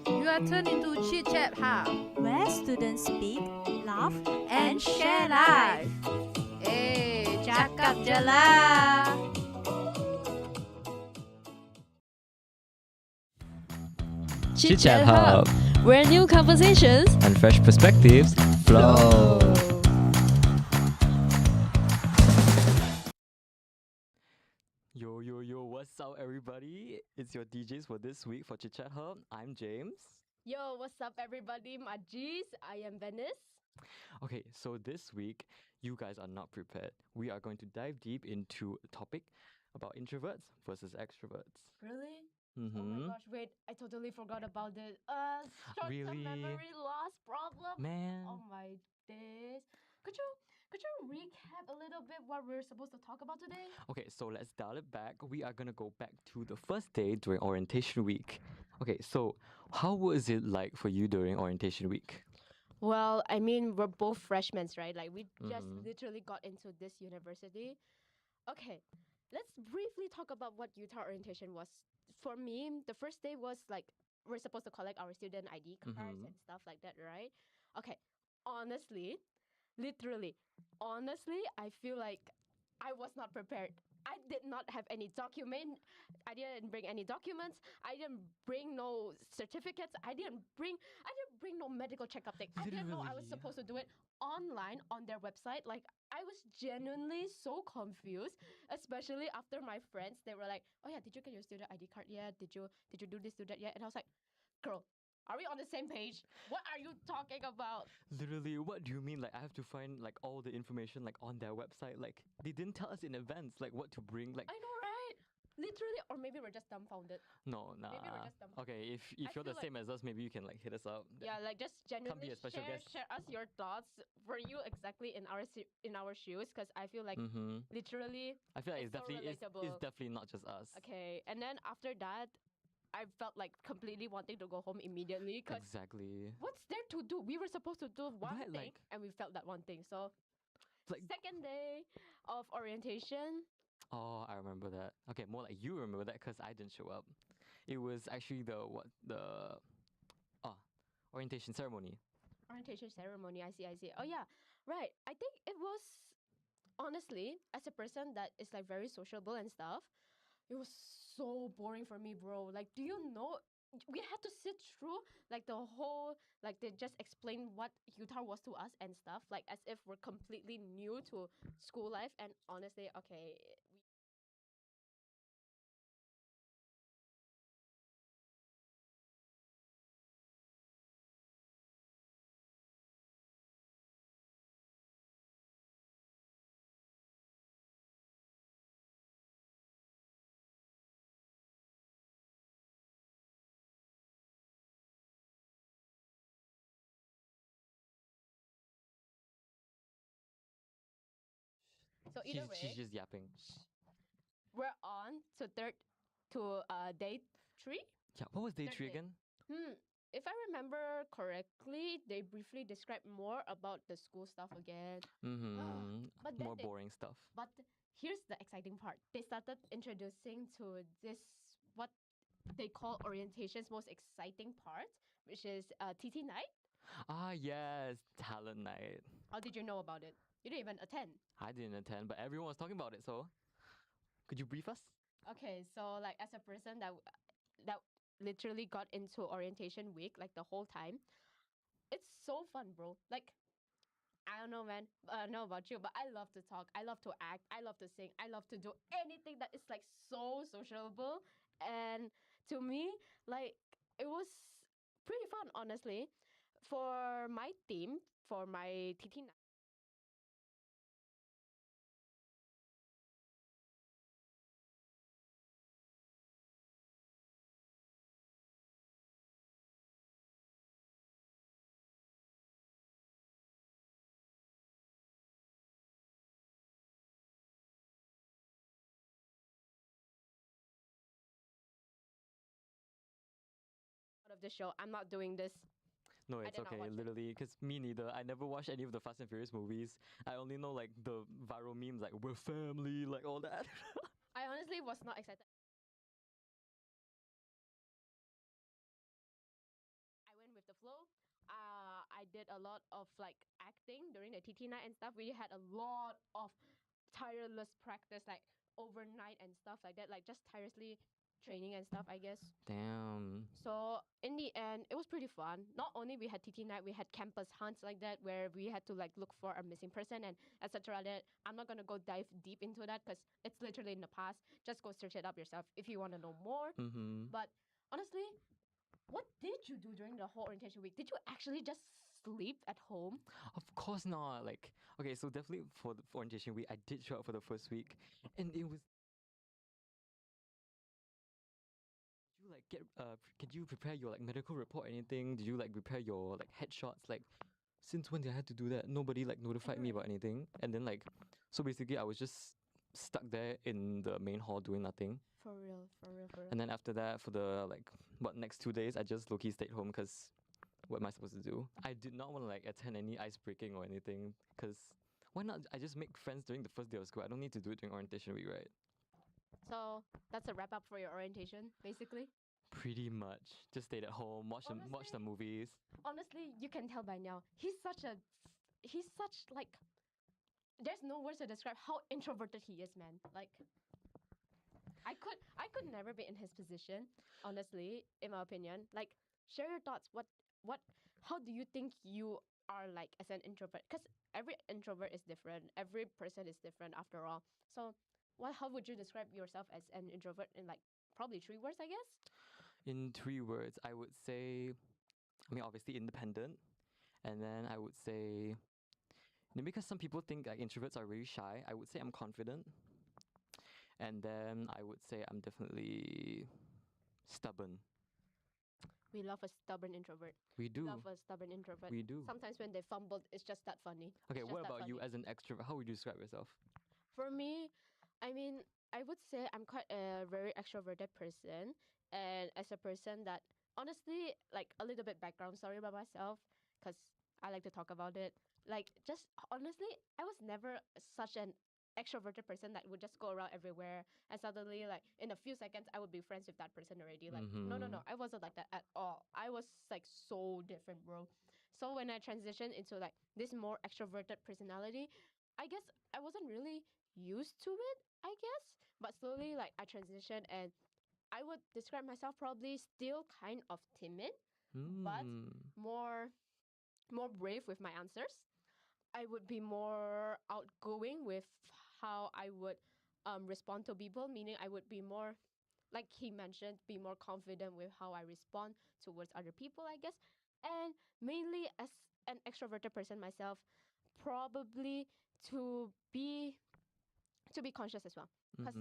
You are tuned into Chit-Chat Hub where students speak, laugh, and share life. Cakap je lah. Chit-Chat Hub, where new conversations and fresh perspectives flow. Yo, what's up, everybody? It's your DJs for this week for Chit-Chat Hub. I'm James. Yo, what's up, everybody? Majis, I am Venice. Okay, so this week, you guys are not prepared. We are going to dive deep into a topic about introverts versus extroverts. Really? Mm-hmm. Oh my gosh, wait, I totally forgot about it. Short-term Really? memory loss problem. Man. Oh my days. Could you recap a little bit what we're supposed to talk about today? Okay, so let's dial it back. We are gonna go back to the first day during orientation week. Okay, so how was it like for you during orientation week? Well, I mean, we're both freshmen, right? Like, we just Mhm. literally got into this university. Okay, let's briefly talk about what Utah orientation was. For me, the first day was like, we're supposed to collect our student ID cards and stuff like that, right? Okay, honestly, literally, honestly, I feel like I was not prepared. I did not have any document. I didn't bring any documents. I didn't bring no certificates. I didn't bring no medical checkup thing. I didn't know I was Literally. supposed to do it online on their website. Like, I was genuinely so confused, especially after my friends, they were like, "Oh yeah, did you get your student ID card yet? Did you do this, do that yet?" And I was like, "Girl, are we on the same page? What are you talking about?" Literally, what do you mean? Like, I have to find like all the information like on their website. Like, they didn't tell us in advance like what to bring. Like, I know, right? Literally, or maybe we're just dumbfounded. no, nah. Maybe we're just dumbfounded. Okay, if I you're the feel same as us, maybe you can like hit us up. Yeah, like just genuinely a special guest. share us your thoughts. Were you exactly in our shoes? Because I feel like literally I feel like it's so it's relatable. definitely not just us. Okay, and then after that, I felt like completely wanting to go home immediately. Cause Exactly. what's there to do? We were supposed to do one Right, thing, like- and we felt that one thing. So Like, second day of orientation. oh, I remember that. Okay, more like you remember that because I didn't show up. It was actually the orientation ceremony. Orientation ceremony. I see. Oh yeah, right. I think it was honestly, as a person that is like very sociable and stuff, it was so boring for me, bro. Like, do you know? We had to sit through like the whole, like they just explain what Utah was to us and stuff, like as if we're completely new to school life. And honestly, okay, so either She's way, just yapping. we're on to day 3. Yeah, what was day Third 3 day. again? If I remember correctly, they briefly described more about the school stuff again. But then More they- boring stuff. But here's the exciting part. They started introducing to this what they call orientation's most exciting part, which is TT night. Ah, yes, talent night. How did you know about it? You didn't even attend. I didn't attend, but everyone was talking about it. So, could you brief us? Okay, so like as a person that literally got into orientation week like the whole time, it's so fun, bro. Like I don't know, man. I don't know about you, but I love to talk. I love to act. I love to sing. I love to do anything that is like so sociable. And to me, like it was pretty fun, honestly. For my team, for my TT night, out of the show, I'm not doing this. No, I it's did not okay, watch it. literally, because me neither. I never watched any of the Fast and Furious movies. I only know like the viral memes, like we're family, like all that. I honestly was not excited. did a lot of like acting during the TT night and stuff. We had a lot of tireless practice, like overnight and stuff like that, like just tirelessly training and stuff, I guess. Damn. So in the end, it was pretty fun. Not only we had TT night, we had campus hunts like that where we had to like look for a missing person and etc. That I'm not gonna go dive deep into that because it's literally in the past. Just go search it up yourself if you want to know more. Mm-hmm. But honestly, what did you do during the whole orientation week? Did you actually just sleep at home? Of course not. Like, okay, so definitely for the orientation week, I did show up for the first week, and it was. Did you like get Did you prepare your like medical report or anything? Did you like prepare your like headshots? Like, since when did I have to do that? Nobody like notified me about anything, and then like, so basically I was just stuck there in the main hall doing nothing. For real, for real, for real. And then after that, for the like next 2 days, I just low-key stayed home because what am I supposed to do? I did not want to like attend any ice breaking or anything because why not? I just make friends during the first day of school. I don't need to do it during orientation week, right? So that's a wrap up for your orientation, basically. Pretty much. Just stayed at home, watch the movies. Honestly, you can tell by now. He's such like there's no words to describe how introverted he is, man. Like I could never be in his position, honestly, in my opinion. Like share your thoughts. How do you think you are like as an introvert? Because every introvert is different. Every person is different after all. So how would you describe yourself as an introvert in like probably 3 words, I guess? In 3 words, I would say, I mean, obviously independent. And then I would say, because some people think like introverts are really shy, I would say I'm confident. And then I would say I'm definitely stubborn. We love a stubborn introvert. We do. Love a stubborn introvert. We do. Sometimes when they fumble, it's just that funny. Okay, It's what just that about you funny. as an extrovert? How would you describe yourself? For me, I mean, I would say I'm quite a very extroverted person. And as a person that, honestly, like a little bit background story about myself, because I like to talk about it. Like, just honestly, I was never such an extroverted person that would just go around everywhere and suddenly, like, in a few seconds, I would be friends with that person already. Like, no, I wasn't like that at all. I was like so different, bro. So when I transitioned into like this more extroverted personality, I guess I wasn't really used to it, I guess. But slowly, like, I transitioned and I would describe myself probably still kind of timid, but more brave with my answers. I would be more outgoing with how I would respond to people, meaning I would be more, like he mentioned, be more confident with how I respond towards other people, I guess. And mainly as an extroverted person myself, probably to be conscious as well. Because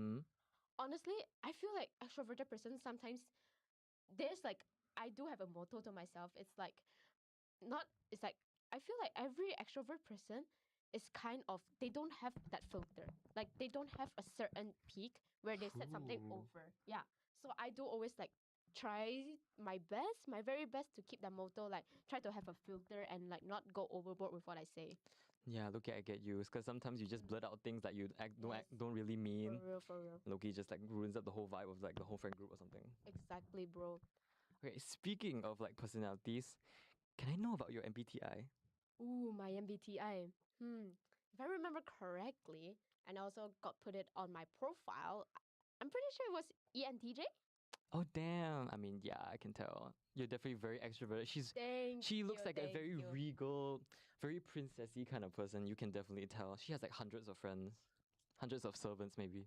honestly, I feel like extroverted person sometimes there's like I do have a motto to myself. It's like not it's like I feel like every extrovert person is kind of they don't have that filter. Like they don't have a certain peak where they set something True. over. Yeah. So I do always like try my best, my very best to keep that motto, like try to have a filter and like not go overboard with what I say. Yeah, Loki, I get you. Because sometimes you just blurt out things that you Yes. don't really mean. For real. Loki just like ruins up the whole vibe of like the whole friend group or something. Exactly, bro. Okay, speaking of like personalities, can I know about your MBTI? Ooh, my MBTI. If I remember correctly, and I also got put it on my profile, I'm pretty sure it was ENTJ. Oh damn! I mean, yeah, I can tell. You're definitely very extroverted. She looks like a very regal, very princessy kind of person. You can definitely tell. She has like hundreds of friends, hundreds of servants maybe.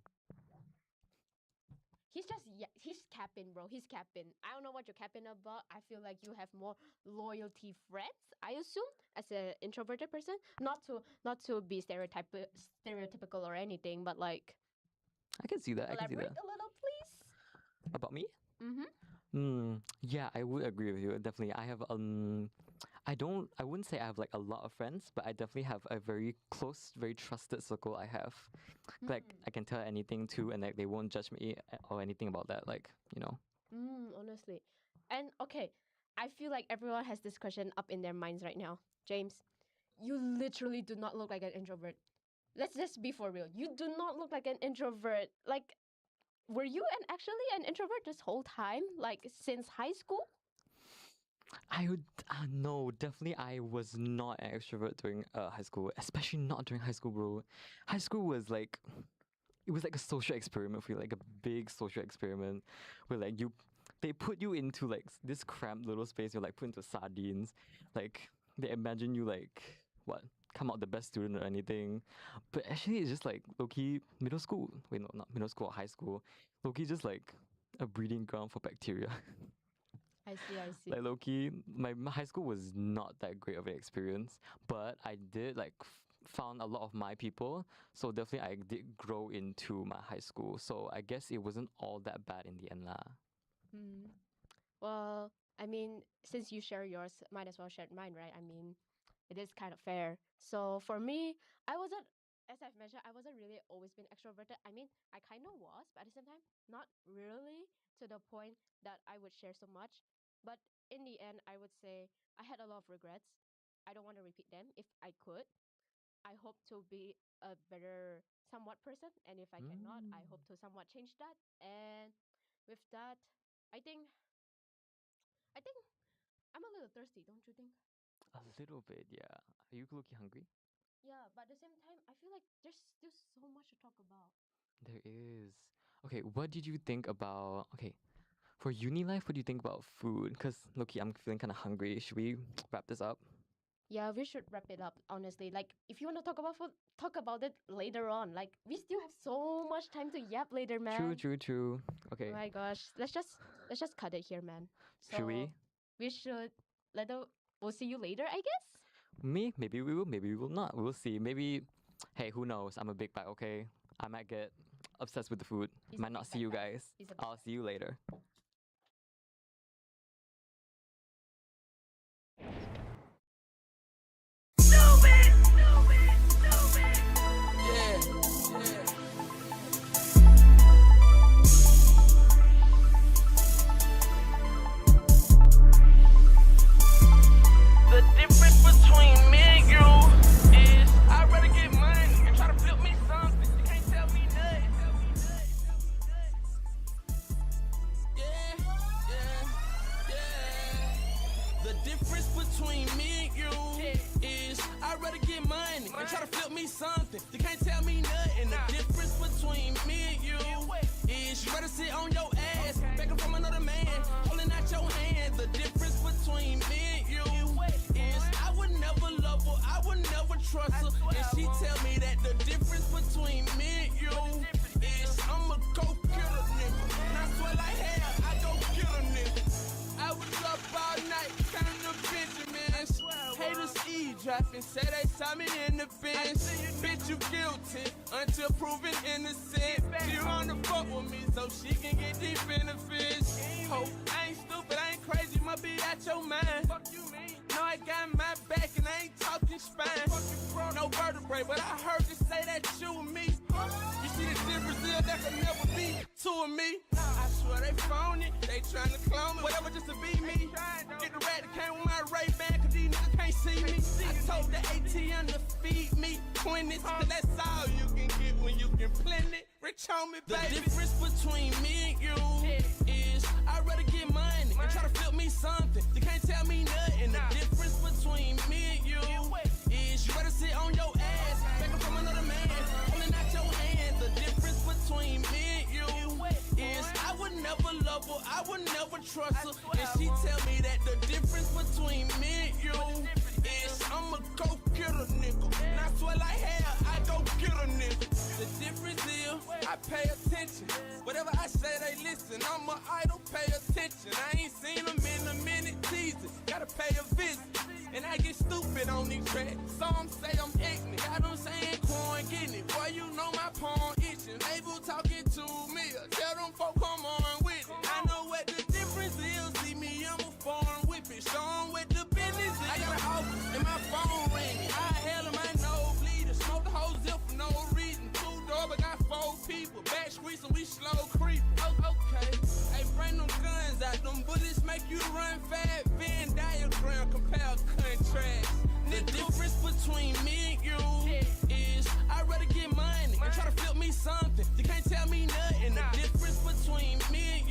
He's capping, bro. He's capping. I don't know what you're capping about. I feel like you have more loyalty friends, I assume, as an introverted person. Not to be stereotypical or anything, but like I can see that. I can see elaborate that. a little, please. About me? Mm-hmm. Yeah, I would agree with you. Definitely. I wouldn't say I have like a lot of friends, but I definitely have a very close, very trusted circle I have. Like I can tell anything to and like they won't judge me or anything about that, like, you know. Honestly. And okay, I feel like everyone has this question up in their minds right now. James, you literally do not look like an introvert. Let's just be for real. You do not look like an introvert. Like, were you actually an introvert this whole time? Like, since high school? I would no, definitely I was not an extrovert during high school, especially not during high school, bro. High school was like it was like a social experiment for you, like a big social experiment where like they put you into like this cramped little space. You're like put into sardines, like they imagine you like what come out the best student or anything, but actually it's just like low-key middle school. Wait, no, not middle school or high school. Low-key just like a breeding ground for bacteria. I see, I see. Like low-key, my high school was not that great of an experience, but I did like found a lot of my people. So definitely I did grow into my high school. So I guess it wasn't all that bad in the end lah. Mm. Well, I mean, since you share yours, might as well share mine, right? I mean, it is kind of fair. So for me, I wasn't, as I've mentioned, I wasn't really always been extroverted. I mean, I kind of was, but at the same time, not really to the point that I would share so much. But in the end, I would say I had a lot of regrets. I don't want to repeat them if I could. I hope to be a better somewhat person, and if I cannot, I hope to somewhat change that. And with that, I think I think I'm a little thirsty, don't you think? A little bit, yeah. Are you looking hungry? Yeah, but at the same time, I feel like there's still so much to talk about. There is. Okay, what did you think about? Okay, for uni life, what do you think about food? Cause look, I'm feeling kind of hungry. Should we wrap this up? Yeah, we should wrap it up, honestly. Like, if you want to talk about food, talk about it later on. Like, we still have so much time to yap later, man. True, true, true. Okay, Oh my gosh, let's just cut it here, man. should we? We should we'll see you later, I guess. Me? Maybe we will, maybe we will not. We'll see. Maybe, hey, who knows? I'm a big bag, okay? I might get obsessed with the food. He's a Might big not see you backpack. guys. He's a big I'll see you later. The difference between me and you is I'd rather get money and try to flip me something. You can't tell me nothing. Yeah. The difference between me and you is I'd rather get money and try to flip me something. You can't tell me nothing. The difference between me and you is you rather sit on your ass, begging from another man, holding out your hand. The difference between me and you is I would never love her, I would never trust her. And she tell me that the difference between me and you is I'ma go kill a nigga. And I swear like hell, I go kill a nigga. I was up all night, counting the Benjamins. Haters eavesdropping, say they saw me in the bench. Bitch, you guilty until proven innocent. She wanna fuck with me so she can get deep in the fish. Hope I ain't stupid, I ain't crazy, must be out your mind. Fuck you mean? No, I got my back and I ain't talking spine. No vertebrae, but I heard you say that you and me. You see the difference there, that could never be two of me. I swear they phony, they tryna clone me, whatever just to be me. Get the rat that came with my Ray-Ban, cause these niggas can't see me. I told the ATM to feed me 20s, cause that's all you can get when you can blend it. Rich on me, baby. The difference between me and you is I'd rather get money and try to flip me something. You can't tell me nothing. The difference between me and you is you rather sit on your ass, begging from another man, holding out your hand. The difference between me and you is I would never love her, I would never trust her. And she tell me that the difference between me and you is I'ma go kill a nigga. And I swear like hell, I go kill a nigga. The difference is I pay attention. Whatever I say, they listen. I'm an idol, pay attention. I ain't seen them in a minute, teasing. Gotta pay a visit. And I get stupid on these tracks. Some say I'm ignorant. Got them saying corn getting it. Boy, you know my palm itching. Able talking to me. Tell them folk come on with it. I know what the difference is. See me, I'm a foreign whipping. Show 'em what the business is. I got an office and my phone ringing. I hell in my nose bleeding. Smoke the whole zip for no reason. Two door, but got 4 people. Back squeezing, we slow creeping. Okay. Hey, bring them guns out. Them bullets make you run fast. Venn diagram, compare contrast. The difference between me and you is I'd rather get money and try to flip me something. You can't tell me nothing. The difference between me and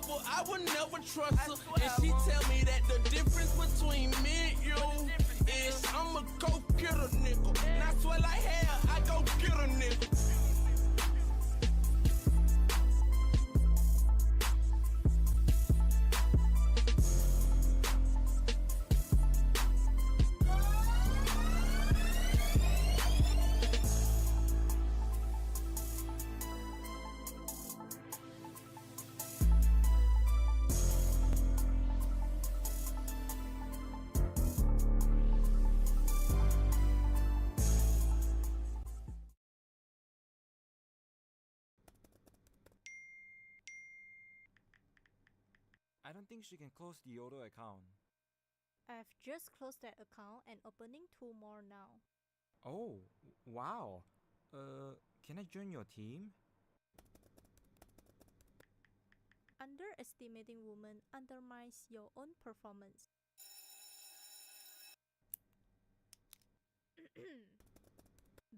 level, I would never trust her. And she tell me that the difference between me and you is I'ma go get a nigga. And I swear like hell, I go get a nigga. I don't think she can close the auto account. I've just closed that account and opening 2 more now. Oh, wow. Can I join your team? Underestimating women undermines your own performance.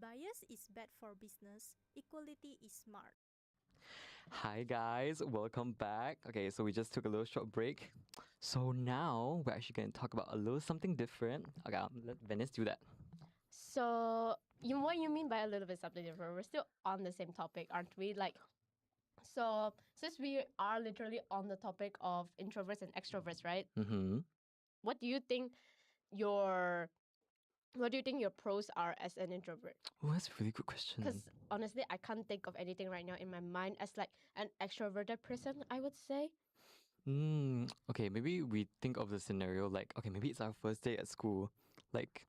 Bias is bad for business. Equality is smart. Hi guys, welcome back. Okay, so we just took a little short break. So now we're actually going to talk about a little something different. Okay, let Venice do that. So, what you mean by a little bit something different? We're still on the same topic, aren't we? Like, so since we are literally on the topic of introverts and extroverts, right? Mm-hmm. What do you think your pros are as an introvert? Oh, that's a really good question. Because honestly, I can't think of anything right now in my mind as like an extroverted person, I would say. Okay, maybe we think of the scenario like, okay, maybe it's our first day at school, like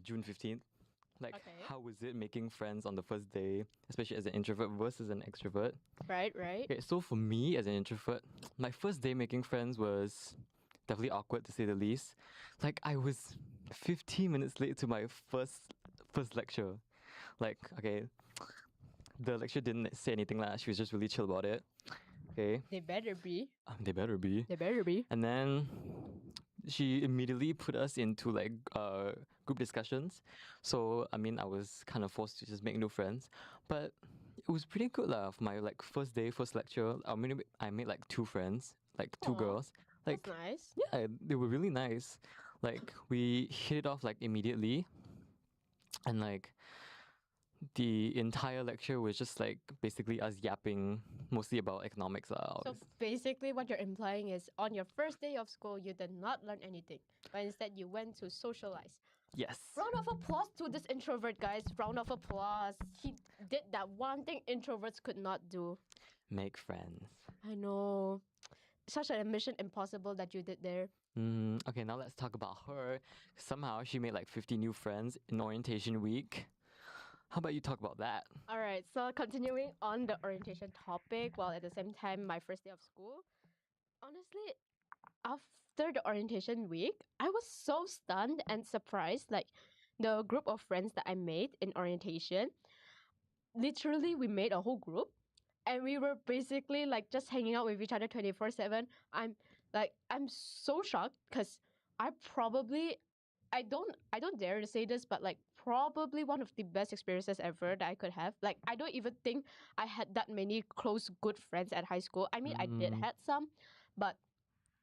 June 15th. Like, Okay. how was it making friends on the first day, especially as an introvert versus an extrovert? Right. Okay, so for me as an introvert, my first day making friends was definitely awkward to say the least. Like, I was 15 minutes late to my first lecture. Like, okay, the lecturer didn't say anything lah. She was just really chill about it. Okay. They better be. They better be. They better be. And then she immediately put us into like group discussions. So I mean, I was kind of forced to just make new friends, but it was pretty good lah. For my like first day, first lecture, I made like 2 friends, like 2 Aw, girls. Like That's nice. yeah, they were really nice. Like we hit it off like immediately, and like the entire lecture was just like basically us yapping mostly about economics lah. So basically, what you're implying is on your first day of school, you did not learn anything, but instead you went to socialize. Yes. Round of applause to this introvert, guys. Round of applause. He did that one thing introverts could not do. Make friends. I know. Such a mission impossible that you did there. Okay, now let's talk about her. Somehow she made like 50 new friends in orientation week. How about you talk about that? All right, so continuing on the orientation topic, while at the same time, my first day of school, honestly, after the orientation week, I was so stunned and surprised. Like, the group of friends that I made in orientation, literally, we made a whole group, and we were basically like just hanging out with each other 24/7. I'm so shocked because I don't dare to say this, but like probably one of the best experiences ever that I could have. Like, I don't even think I had that many close good friends at high school. I mean, I did had some, but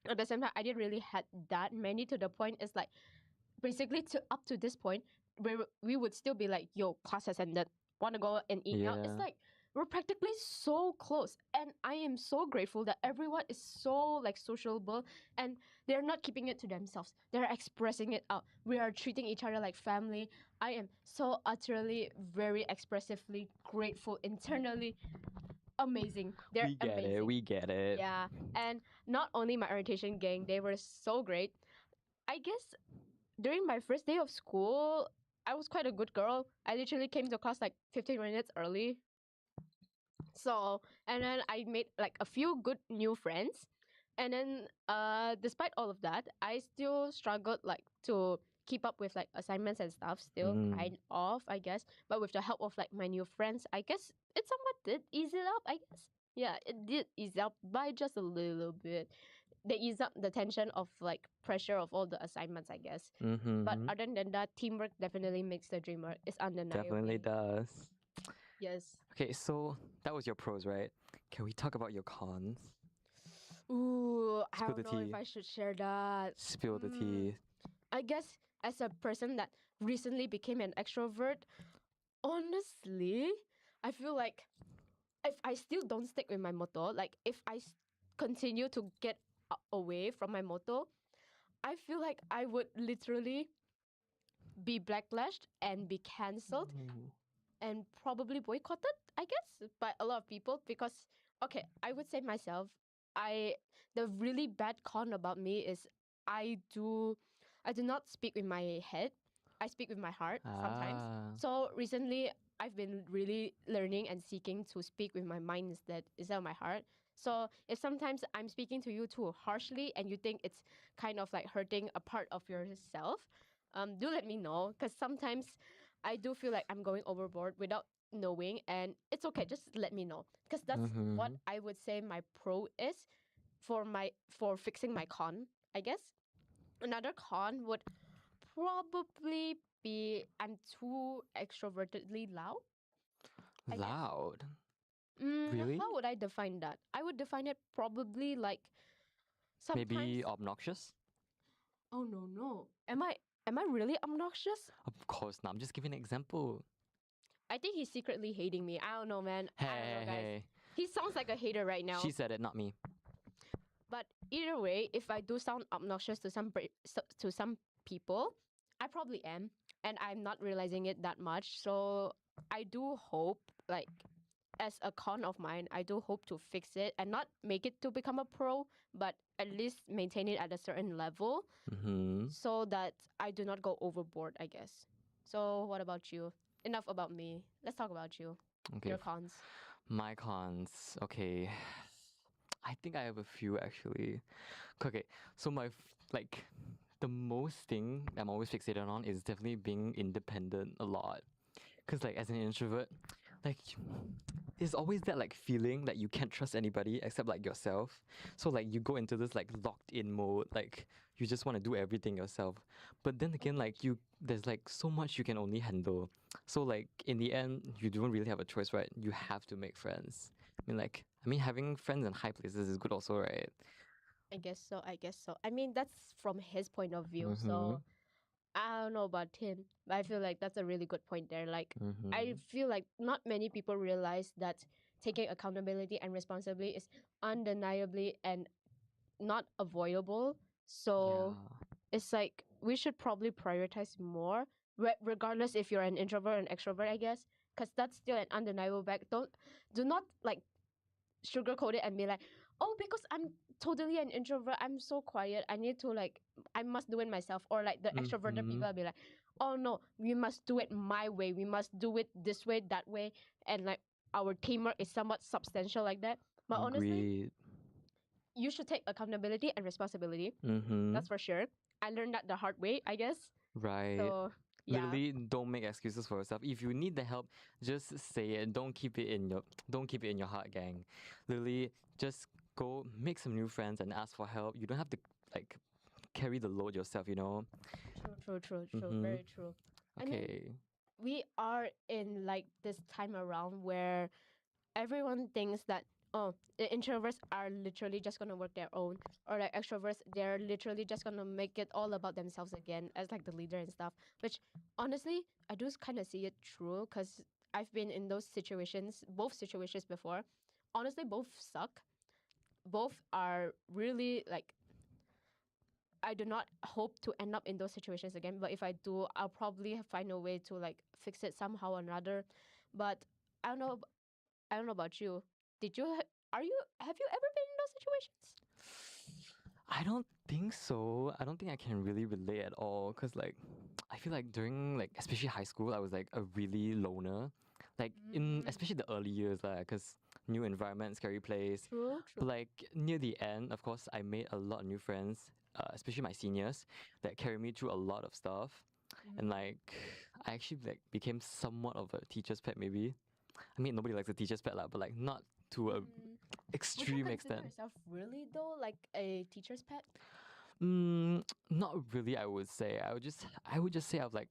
at the same time, I didn't really had that many. To the point is like basically up to this point, we would still be like, yo, class has ended, want to go and eat now. Yeah. It's like we're practically so close, and I am so grateful that everyone is so like sociable, and they're not keeping it to themselves. They're expressing it out. We are treating each other like family. I am so utterly, very expressively grateful internally. Amazing. They're We get amazing. it. We get it. Yeah, and not only my orientation gang, they were so great. I guess during my first day of school, I was quite a good girl. I literally came to class like 15 minutes early. So, and then I made like a few good new friends. And then despite all of that, I still struggled like to keep up with like assignments and stuff still kind of, I guess. But with the help of like my new friends, I guess it somewhat did ease it up, I guess. Yeah, it did ease up by just a little bit. They ease up the tension of like pressure of all the assignments, I guess. But other than that, teamwork definitely makes the dream work. It's undeniable. Definitely does. Yes. Okay, so that was your pros, right? Can we talk about your cons? Ooh, I Spill don't the know if tea. I should share that. Spill the tea. I guess as a person that recently became an extrovert, honestly, I feel like if I still don't stick with my motto, like if I continue to get away from my motto, I feel like I would literally be backlashed and be cancelled Ooh. and probably boycotted, I guess, by a lot of people because okay, I would say myself, the really bad con about me is I do not speak with my head. I speak with my heart sometimes. Ah. So recently I've been really learning and seeking to speak with my mind instead of my heart. So if sometimes I'm speaking to you too harshly and you think it's kind of like hurting a part of yourself, do let me know because sometimes I do feel like I'm going overboard without knowing, and it's okay. Just let me know because that's what I would say my pro is for fixing my con. I guess another con would probably be I'm too extrovertedly loud. I guess. Loud. Really? How would I define that? I would define it probably like sometimes. Maybe obnoxious? Oh no! Am I really obnoxious? Of course not. I'm just giving an example. I think he's secretly hating me. I don't know, man. I don't know, guys. Hey. He sounds like a hater right now. She said it, not me. But either way, if I do sound obnoxious to some people, I probably am, and I'm not realizing it that much. So I do hope, like, as a con of mine, I do hope to fix it and not make it to become a pro, but at least maintain it at a certain level, so that I do not go overboard, I guess. So what about you? Enough about me. Let's talk about you. Okay. Your cons. My cons. Okay. I think I have a few actually. Okay, so like the most thing I'm always fixated on is definitely being independent a lot. Cause like as an introvert, like there's always that like feeling that you can't trust anybody except like yourself. So like you go into this like locked in mode, like you just want to do everything yourself. But then again, like there's like so much you can only handle. So like in the end, you don't really have a choice, right? You have to make friends. I mean having friends in high places is good also, right? I guess so. I mean, that's from his point of view. So I don't know about him, but I feel like that's a really good point there. Like, I feel like not many people realize that taking accountability and responsibility is undeniably and not avoidable. So it's like we should probably prioritize more, regardless if you're an introvert or an extrovert, I guess, because that's still an undeniable fact. Do not like sugarcoat it and be like, oh, because I'm totally an introvert, I'm so quiet, I must do it myself. Or like the extroverted people will be like, oh no, we must do it my way, we must do it this way, that way, and like our teamwork is somewhat substantial like that. But honestly, Agreed. you should take accountability and responsibility. That's for sure. I learned that the hard way, I guess. Right. So yeah. Literally, don't make excuses for yourself. If you need the help, just say it. Don't keep it in your heart, gang. Literally, just go make some new friends and ask for help. You don't have to like carry the load yourself, you know. True. Very true. I mean, Okay. we are in like this time around where everyone thinks that the introverts are literally just gonna work their own, or like extroverts, they're literally just gonna make it all about themselves again as like the leader and stuff. Which honestly, I do kind of see it true because I've been in those situations, both situations before. Honestly, both suck. Both are really like. I do not hope to end up in those situations again. But if I do, I'll probably find a way to like fix it somehow or another. But I don't know. I don't know about you. Have you ever been in those situations? I don't think so. I don't think I can really relate at all. Cause like, I feel like during like especially high school, I was like a really loner. Like in especially the early years, cause new environment, scary place. True. But like near the end, of course, I made a lot of new friends, especially my seniors, that carried me through a lot of stuff. And like, I actually like became somewhat of a teacher's pet, maybe. I mean, nobody likes a teacher's pet, but like not to a extreme Would you extent. consider yourself really though like a teacher's pet? Not really. I would say. I would just say I have like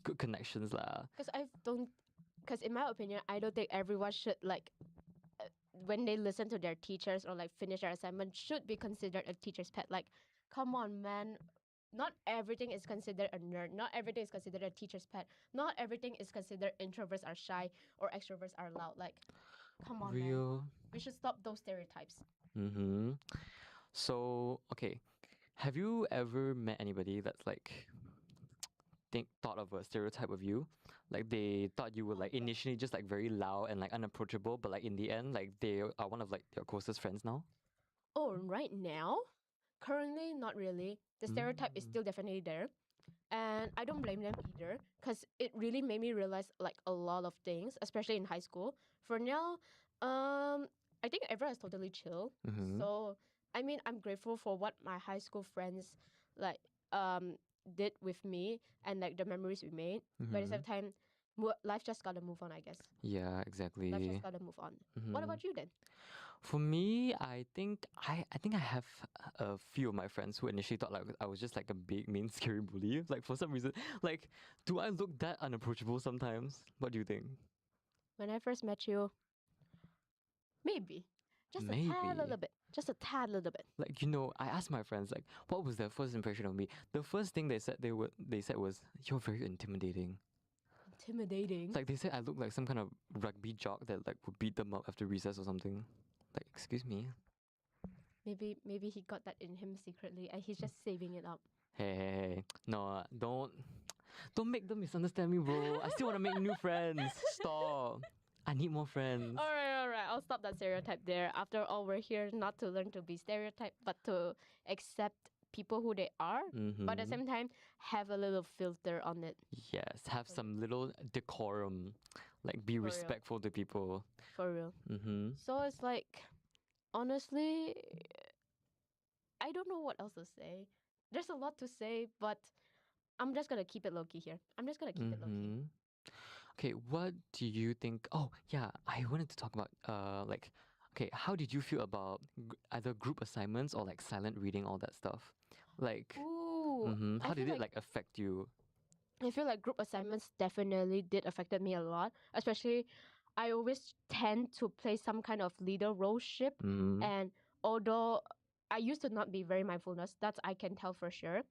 good connections lah. Because in my opinion, I don't think everyone should when they listen to their teachers or like finish their assignment should be considered a teacher's pet. Like, come on, man. Not everything is considered a nerd. Not everything is considered a teacher's pet. Not everything is considered introverts are shy or extroverts are loud. Like, come on, man. Real. We should stop those stereotypes. Mm-hmm. So, okay. Have you ever met anybody that's like thought of a stereotype of you? Like they thought you were like initially just like very loud and like unapproachable, but like in the end, like they are one of like your closest friends now? Oh, right now? Currently, not really. The stereotype is still definitely there. And I don't blame them either, because it really made me realize like a lot of things, especially in high school. For now, I think everyone is totally chill. Mm-hmm. So I mean, I'm grateful for what my high school friends like did with me and like the memories we made. But at the same time, life just gotta move on, I guess. Yeah, exactly. Life just gotta move on. What about you then? For me, I think I have a few of my friends who initially thought like I was just like a big, mean, scary bully. Like for some reason, like, do I look that unapproachable sometimes? What do you think? When I first met you, maybe. Just a tad Maybe. little bit. Just a tad little bit. Like, you know, I asked my friends like, what was their first impression of me? The first thing they said was, you're very intimidating. Intimidating. Like they said I look like some kind of rugby jock that like would beat them up after recess or something. Like, excuse me. Maybe he got that in him secretly and he's just saving it up. Hey, no, don't make them misunderstand me, bro. I still want to make new friends. Stop. I need more friends. All right. I'll stop that stereotype there. After all, we're here not to learn to be stereotyped, but to accept people who they are. But at the same time, have a little filter on it. Yes, have some little decorum. Like, be For real. respectful to people. For real. So it's like, honestly, I don't know what else to say. There's a lot to say, but I'm just gonna keep it low-key here. I'm just gonna keep it low-key. Okay, what do you think? Oh, yeah, I wanted to talk about like, okay, how did you feel about either group assignments or like silent reading, all that stuff? Like, Ooh. how I did feel it like affect you? I feel like group assignments definitely did affected me a lot. Especially, I always tend to play some kind of leader rolleship. And although I used to not be very mindfulness, that's I can tell for sure.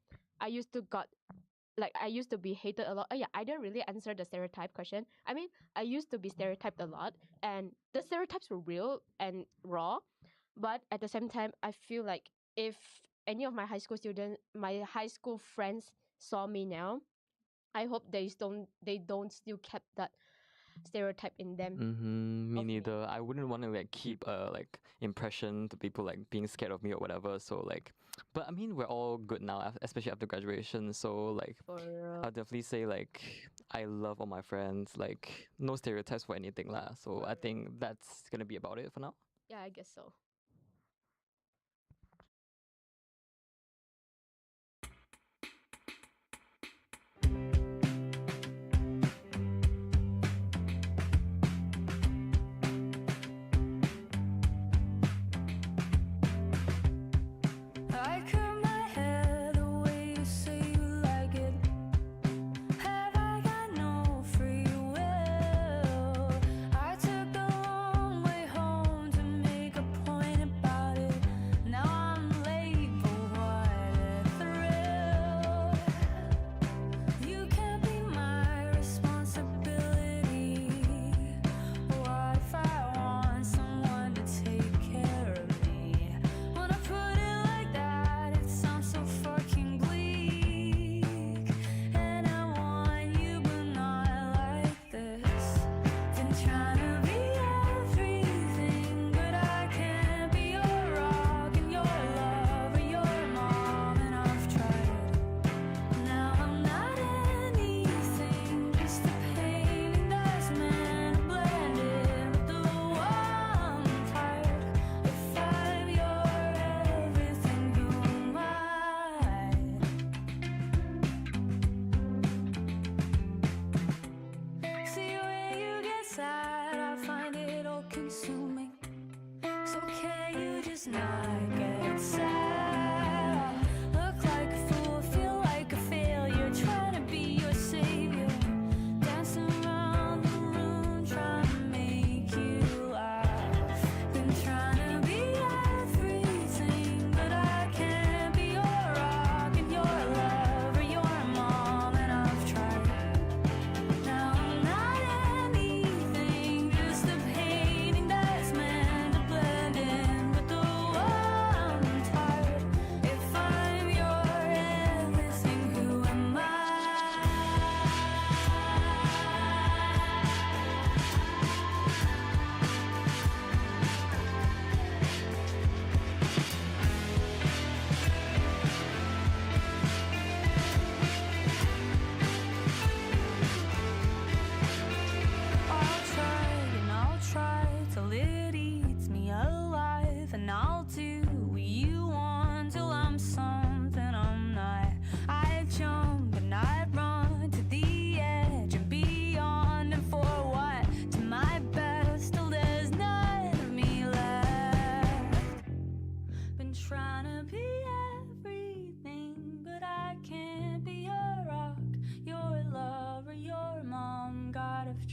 I used to be hated a lot. Oh yeah, I didn't really answer the stereotype question. I mean, I used to be stereotyped a lot, and the stereotypes were real and raw. But at the same time, I feel like if any of my high school friends saw me now, I hope they don't still kept that stereotype in them. Me neither. I wouldn't want to like keep a like impression to people like being scared of me or whatever. So like, but I mean we're all good now, especially after graduation. So like, I'll definitely say like I love all my friends. Like no stereotypes for anything lah. So I think that's gonna be about it for now. Yeah, I guess so.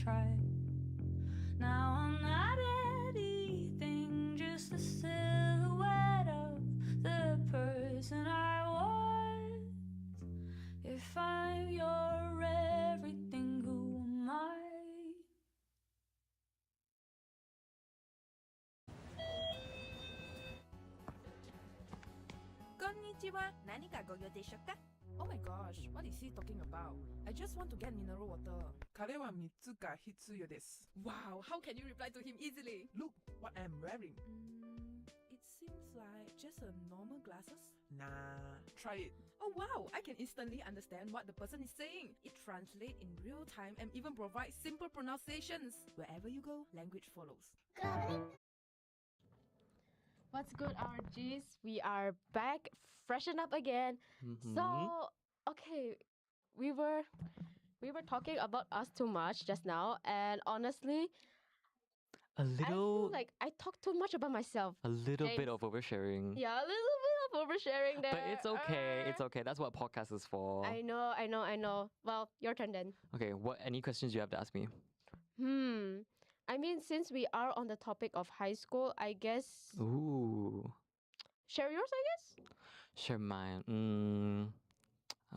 tried. Now I'm not anything, just a silhouette of the person I was. If I'm your everything, who am I? Konnichiwa. Nani ka go yote shokka? Oh my gosh, what is he talking about? I just want to get mineral water. 彼は水が必要です。 Wow, how can you reply to him easily? Look what I'm wearing. It seems like just a normal glasses. Nah, try it. Oh wow, I can instantly understand what the person is saying. It translates in real time and even provides simple pronunciations. Wherever you go, language follows. What's good, RGs? We are back, freshen up again. So, okay, we were talking about us too much just now, and honestly, A I feel little, like I talk too much about myself. a little bit James. of oversharing. Yeah, a little bit of oversharing there. But it's okay. It's okay. That's what podcast is for. I know. Well, your turn then. Okay. Any questions you have to ask me? I mean, since we are on the topic of high school, I guess Ooh. share yours, I guess. Share mine.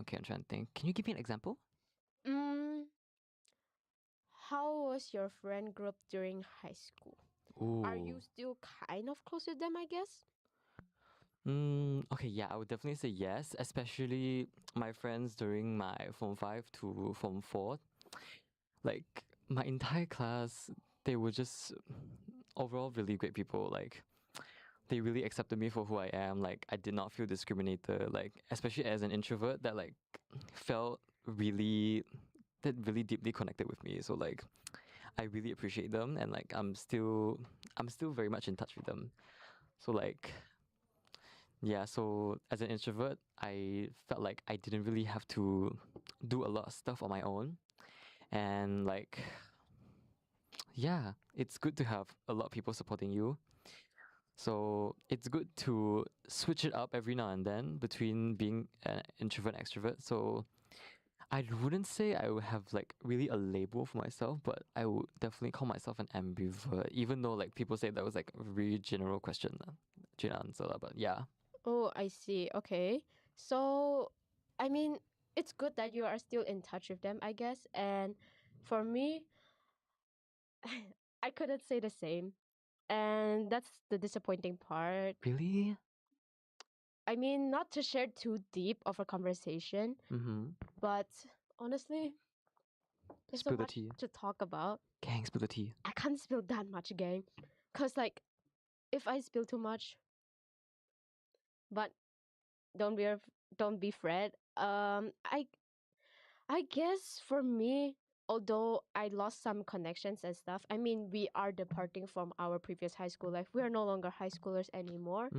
Okay, I'm trying to think. Can you give me an example? How was your friend group during high school? Ooh. Are you still kind of close with them, I guess? Okay, yeah, I would definitely say yes, especially my friends during my Form 5 to Form 4. Like, my entire class, they were just overall really great people. Like, they really accepted me for who I am. Like, I did not feel discriminated. Like, especially as an introvert, that like felt really, that really deeply connected with me. So like, I really appreciate them, and like I'm still very much in touch with them. So like, yeah, so as an introvert, I felt like I didn't really have to do a lot of stuff on my own. And like, yeah, it's good to have a lot of people supporting you. So it's good to switch it up every now and then between being an introvert and extrovert. So I wouldn't say I would have like really a label for myself, but I would definitely call myself an ambivert, even though like people say that was like a really general question, general answer, but yeah. Oh, I see. Okay. So, I mean, it's good that you are still in touch with them, I guess. And for me, I couldn't say the same. And that's the disappointing part. Really? I mean, not to share too deep of a conversation, but honestly, there's Spill so the much tea. to talk about. Gang, spill the tea. I can't spill that much, gang. Cause like, if I spill too much, but don't be afraid. I guess for me, although I lost some connections and stuff, I mean, we are departing from our previous high school life. We are no longer high schoolers anymore.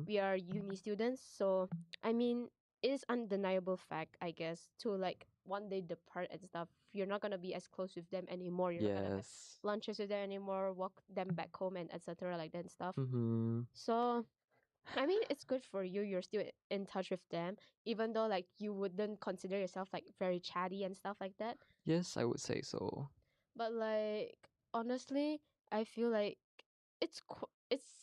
We are uni students. So, I mean, it is undeniable fact, I guess, to like one day depart and stuff. You're not gonna be as close with them anymore. You're not gonna have Yes. lunches with them anymore, walk them back home and etc. like that and stuff. Mm-hmm. So, I mean, it's good for you. You're still in touch with them, even though like you wouldn't consider yourself like very chatty and stuff like that. Yes, I would say so. But like honestly, I feel like it's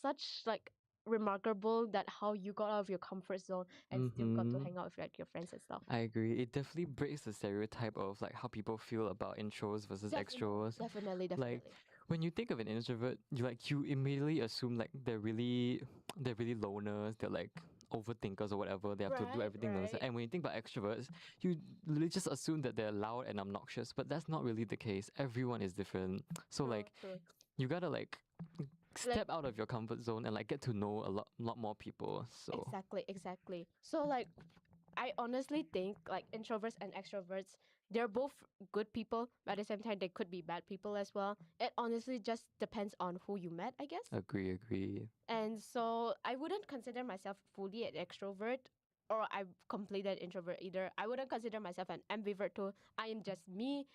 such like remarkable that how you got out of your comfort zone and still got to hang out with like your friends and stuff. I agree. It definitely breaks the stereotype of like how people feel about intros versus extros. Definitely. Like when you think of an introvert, you immediately assume like they're really loners, they're like overthinkers or whatever. They have to do Right, everything themselves. right. And when you think about extroverts, you literally just assume that they're loud and obnoxious, but that's not really the case. Everyone is different. So like True. you gotta like step out of your comfort zone and like get to know a lot more people. So Exactly. So like I honestly think like introverts and extroverts, they're both good people, but at the same time they could be bad people as well. It honestly just depends on who you met, I guess. agree. And so I wouldn't consider myself fully an extrovert or I'm completely an introvert either. I wouldn't consider myself an ambivert too. I am just me.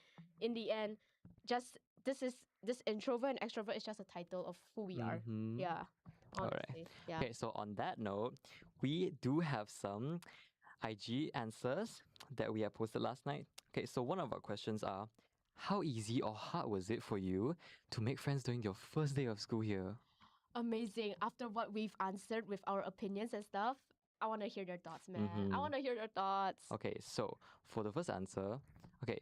In the end, just this introvert and extrovert is just a title of who we are. Yeah. Alright. Honestly. Yeah. Okay, so on that note, we do have some IG answers that we have posted last night. Okay, so one of our questions are, how easy or hard was it for you to make friends during your first day of school here? Amazing. After what we've answered with our opinions and stuff, I want to hear their thoughts, man. I want to hear their thoughts Okay, so for the first answer, okay,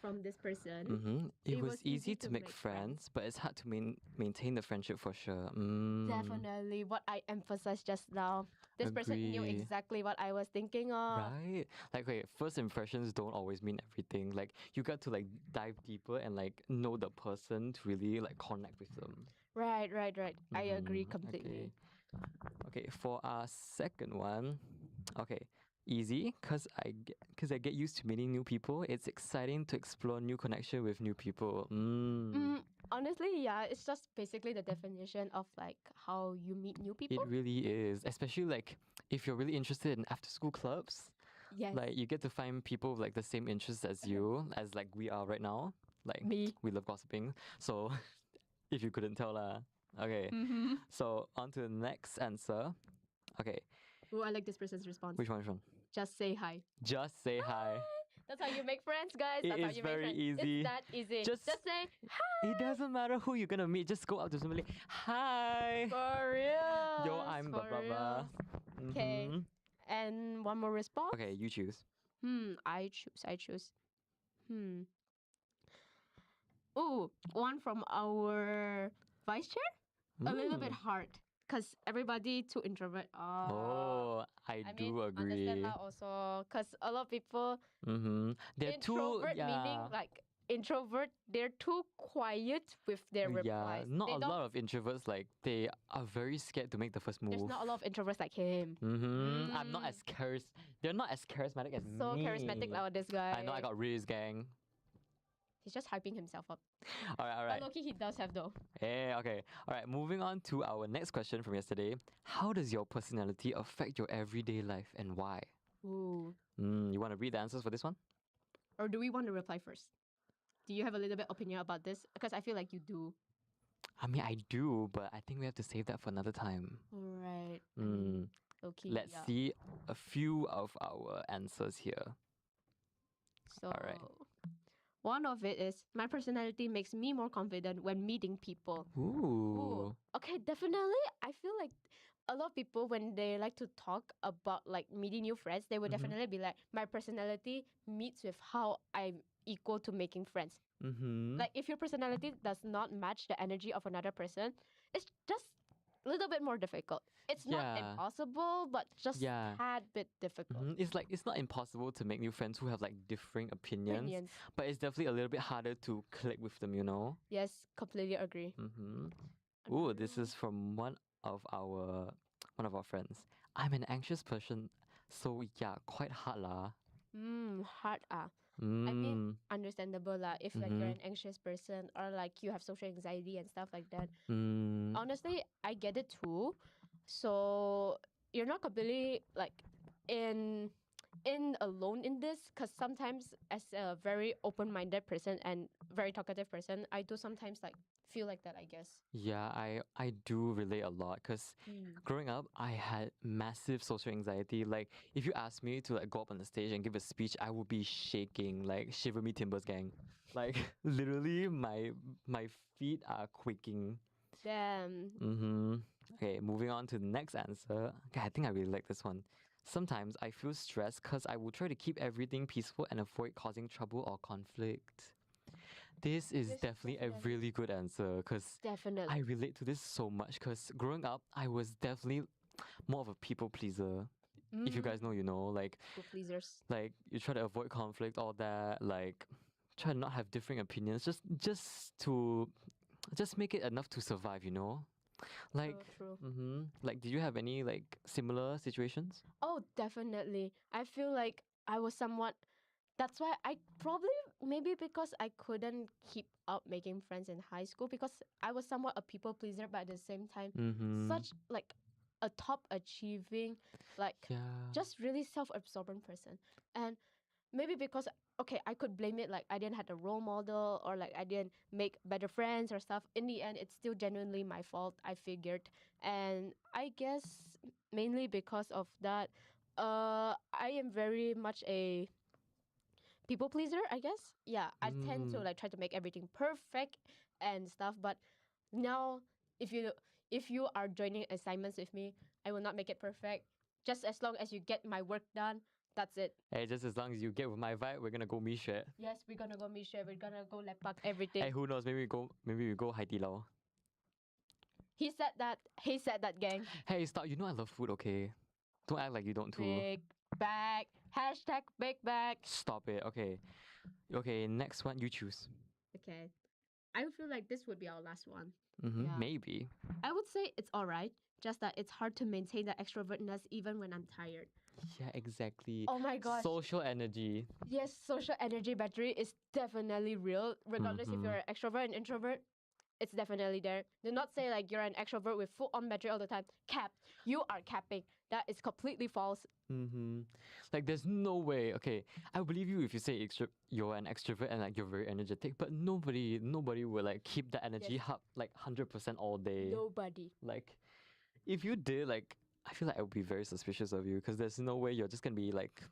from this person. it was easy to make friends, but it's hard to maintain the friendship for sure. Definitely what I emphasized just now. This person knew Agree. exactly what I was thinking of. Right? Like, okay, first impressions don't always mean everything. Like, you got to like dive deeper and like know the person to really like connect with them. Right. I agree completely. Okay, for our second one, okay, easy because I get used to meeting new people. It's exciting to explore new connection with new people. Honestly, yeah, it's just basically the definition of like how you meet new people. It really is, especially like if you're really interested in after school clubs. Yes. Like you get to find people with like the same interests as you, as like we are right now. Like Me. we love gossiping. So if you couldn't tell okay. So on to the next answer. Okay, Oh, I like this person's response. which one? Just say hi. Just say hi. That's how you make friends, guys. It That's how is you very make friends. easy. It's that easy. Just- say hi. It doesn't matter who you're gonna meet. Just go up to somebody. Hi. For real. Yo, I'm blah blah blah. Okay. Mhm. And one more response. Okay, you choose. I choose. Ooh, one from our vice chair. A little bit hard. Because everybody too introvert. Oh, I do agree. Understand that also. Because a lot of people, They're too introvert meaning like introvert, they're too quiet with their replies. Not They a don't- lot of introverts like they are very scared to make the first move. There's not a lot of introverts like him. I'm not as They're not as charismatic as So me. charismatic like this guy. I know I got Riz gang. He's just hyping himself up. All right. But low-key he does have though. Hey, okay. All right, moving on to our next question from yesterday. How does your personality affect your everyday life and why? Ooh. You want to read the answers for this one? Or do we want to reply first? Do you have a little bit opinion about this? Because I feel like you do. I mean, I do, but I think we have to save that for another time. Right. Okay. Let's see a few of our answers here. So, Alright. one of it is my personality makes me more confident when meeting people. Ooh. Okay, definitely. I feel like a lot of people when they like to talk about like meeting new friends, they would definitely be like, my personality meets with how I'm equal to making friends. Like if your personality does not match the energy of another person, it's just a little bit more difficult. It's not Yeah. impossible, but just Yeah. tad bit difficult. It's like it's not impossible to make new friends who have like differing opinions, Opinions. but it's definitely a little bit harder to click with them, you know? Yes, completely agree. Ooh, this is from one of our friends. I'm an anxious person, so yeah, quite hard lah. Hard I mean, understandable lah. If like you're an anxious person or like you have social anxiety and stuff like that. Honestly, I get it too. So you're not completely like in alone in this, because sometimes as a very open-minded person and very talkative person, I do sometimes like feel like that, I guess. Yeah, I do relate a lot because growing up, I had massive social anxiety. Like, if you ask me to like go up on the stage and give a speech, I would be shaking, like shiver me timbers, gang. Like literally, my feet are quaking. Damn. Okay, moving on to the next answer. Okay, I think I really like this one. Sometimes I feel stressed because I will try to keep everything peaceful and avoid causing trouble or conflict. This is definitely a really good answer because Definitely. I relate to this so much because growing up, I was definitely more of a people pleaser. If you guys know, you know, like People pleasers. like you try to avoid conflict, all that, like try to not have differing opinions, just make it enough to survive, you know? Like True. like did you have any like similar situations? Oh, definitely. I feel like I was somewhat. That's why I probably maybe because I couldn't keep up making friends in high school because I was somewhat a people pleaser, but at the same time, such like a top achieving, like just really self-absorbent person. And maybe because okay, I could blame it like I didn't have a role model or like I didn't make better friends or stuff. In the end, it's still genuinely my fault, I figured. And I guess mainly because of that, I am very much a people pleaser, I guess. Yeah, I tend to Mm. like try to make everything perfect and stuff. But now, if you are joining assignments with me, I will not make it perfect. Just as long as you get my work done, that's it. Hey, just as long as you get with my vibe, we're gonna go Misha. Yes, we're gonna go Misha. We're gonna go Lepak. Everything. Hey, who knows? Maybe we go Hai Di Lao. He said that. He said that, gang. Hey, stop! You know I love food, okay? Don't act like you don't too. Big bag. Hashtag big bag. Stop it. Okay. Okay. Next one, you choose. Okay. I feel like this would be our last one. Mm-hmm. Yeah. Maybe. I would say it's alright. Just that it's hard to maintain the extrovertness even when I'm tired. Yeah, exactly. Oh my gosh. Social energy. Yes, social energy battery is definitely real. Regardless if you're an extrovert and introvert, it's definitely there. Do not say like you're an extrovert with full on battery all the time. Cap. You are capping. That is completely false. Mm-hmm. Like, there's no way. Okay, I believe you if you say you're an extrovert and like you're very energetic, but nobody will like keep the energy Yes. up like 100% all day. Nobody. Like, if you did, like, I feel like I would be very suspicious of you because there's no way you're just gonna be like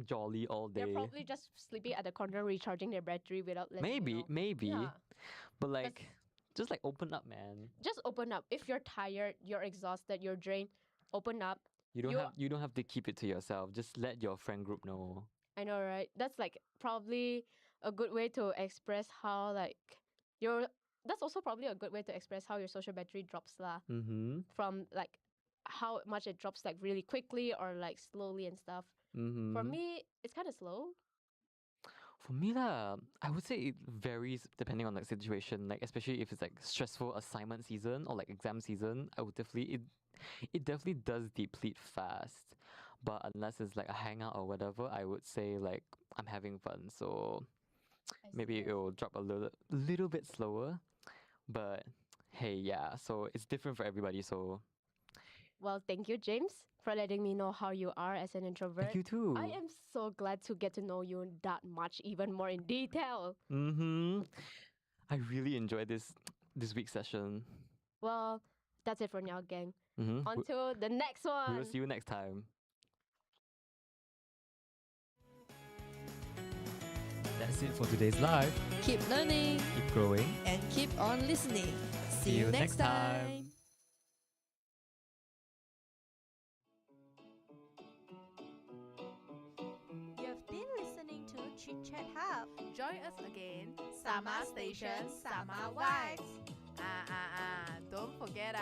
jolly all day. They're probably just sleeping at the corner recharging their battery without letting you know. Maybe, Yeah. but like, just like open up, man. Just open up. If you're tired, you're exhausted, you're drained, open up. You don't have to keep it to yourself. Just let your friend group know. I know, right? That's like probably a good way to express how like your. That's also probably a good way to express how your social battery drops lah. Mm-hmm. From like how much it drops like really quickly or like slowly and stuff. Mm-hmm. For me, it's kind of slow. For me lah, I would say it varies depending on like situation. Like especially if it's like stressful assignment season or like exam season, I would definitely it definitely does deplete fast. But unless it's like a hangout or whatever, I would say like I'm having fun. So maybe it will drop a little bit slower. But hey, yeah. So it's different for everybody. So Well, thank you, James, for letting me know how you are as an introvert. thank you too. I am so glad to get to know you that much, even more in detail. Mm-hmm. I really enjoyed this week's session. Well, that's it for now, gang. Mm-hmm. On to the next one. We will see you next time. That's it for today's live. Keep learning Keep growing. and keep on listening. See you next time. You've been listening to Chit-Chat Hub. Join us again. Sama Station, Sama Vibes. Don't forget